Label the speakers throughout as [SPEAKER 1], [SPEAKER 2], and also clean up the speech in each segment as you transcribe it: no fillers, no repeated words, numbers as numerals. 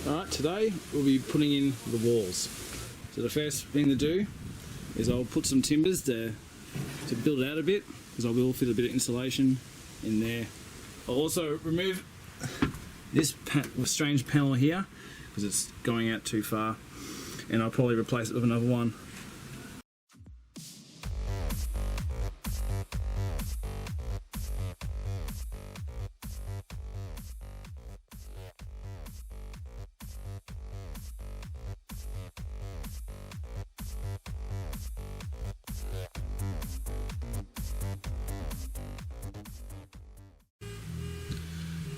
[SPEAKER 1] Alright, today we'll be putting in the walls. So the first thing to do is I'll put some timbers to build it out a bit, because I will fit a bit of insulation in there. I'll also remove this strange panel here because it's going out too far, and I'll probably replace it with another one.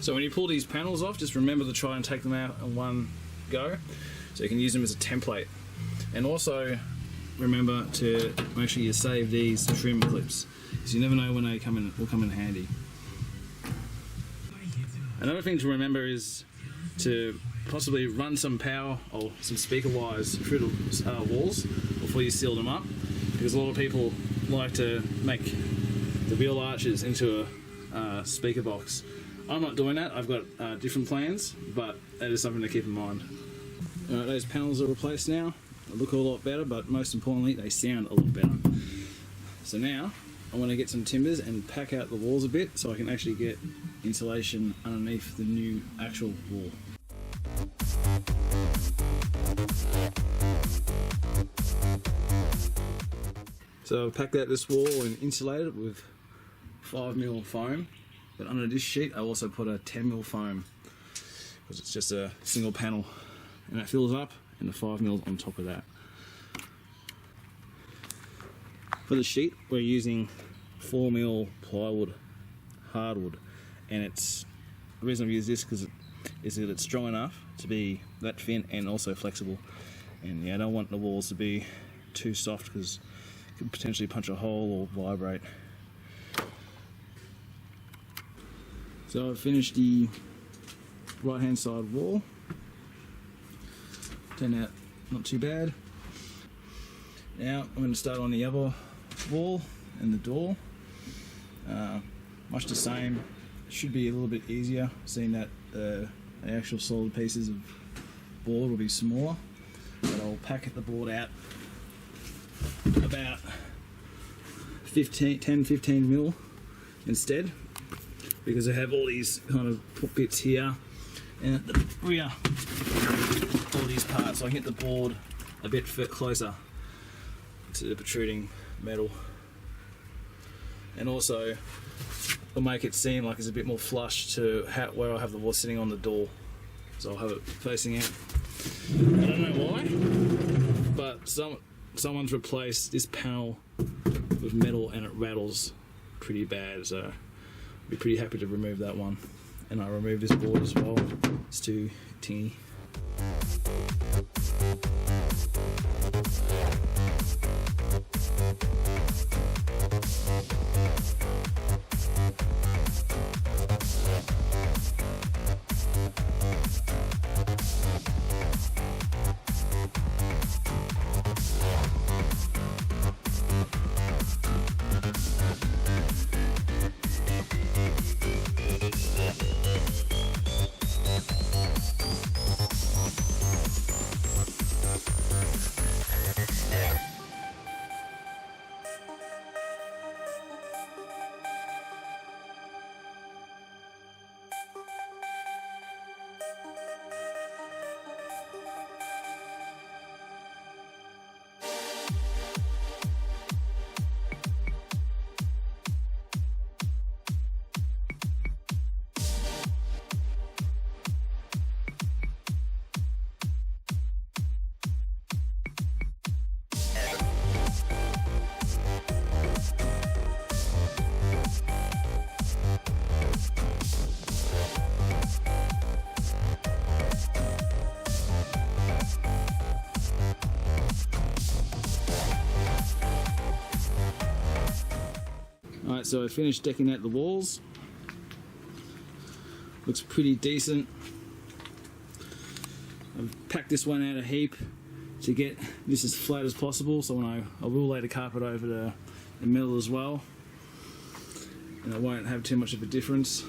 [SPEAKER 1] So when you pull these panels off, just remember to try and take them out in one go, so you can use them as a template. And also remember to make sure you save these trim clips, because you never know when they will come in handy. Another thing to remember is to possibly run some power or some speaker wires through the walls before you seal them up, because a lot of people like to make the wheel arches into a speaker box. I'm not doing that. I've got different plans, but that is something to keep in mind. Alright, those panels are replaced now. They look a lot better, but most importantly, they sound a lot better. So now, I want to get some timbers and pack out the walls a bit so I can actually get insulation underneath the new actual wall. So I've packed out this wall and insulated it with 5mm foam. But under this sheet I also put a 10mm foam, because it's just a single panel, and that fills up, and the 5mm on top of that. For the sheet we're using 4mm plywood, hardwood, and the reason I've used this is that it's strong enough to be that thin and also flexible. And yeah, I don't want the walls to be too soft because it could potentially punch a hole or vibrate. So I've finished the right hand side wall. Turned out not too bad. Now I'm going to start on the other wall and the door. Much the same. Should be a little bit easier, seeing that the actual solid pieces of board will be smaller. But I'll pack the board out about 10-15mm instead, because I have all these kind of bits here, and at the rear all these parts, so I can get the board a bit closer to the protruding metal, and also it'll make it seem like it's a bit more flush to where I have the wall sitting on the door. So I'll have it facing out. I don't know why, but someone's replaced this panel with metal and it rattles pretty bad, so be pretty happy to remove that one. And I removed this board as well. It's too tingy. Alright, so I finished decking out the walls. Looks pretty decent. I've packed this one out a heap to get this as flat as possible, so when I will lay the carpet over the middle as well, and it won't have too much of a difference.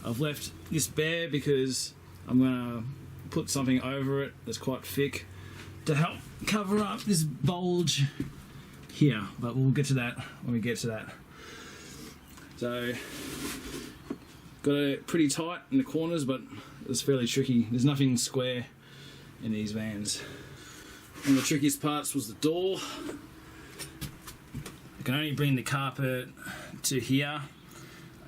[SPEAKER 1] I've left this bare because I'm gonna put something over it that's quite thick to help cover up this bulge here, but we'll get to that when we get to that. So got it pretty tight in the corners, but it's fairly tricky. There's nothing square in these vans. One of the trickiest parts was the door. I can only bring the carpet to here,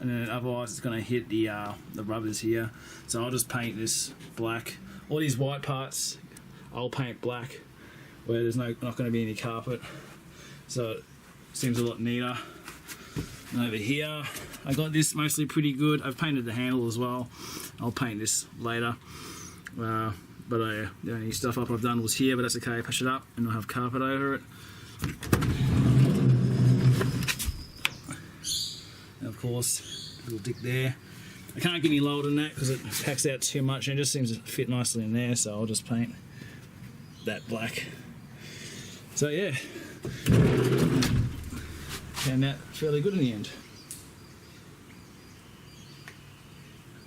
[SPEAKER 1] and then otherwise it's going to hit the rubbers here. So I'll just paint this black. All these white parts I'll paint black where there's not going to be any carpet, so it seems a lot neater. And over here I got this mostly pretty good. I've painted the handle as well. I'll paint this later, but the only stuff up I've done was here, but that's okay. Push it up and I'll have carpet over it. And of course, a little dick there. I can't get any lower than that because it packs out too much and it just seems to fit nicely in there, so I'll just paint that black. So yeah, turned out fairly good in the end.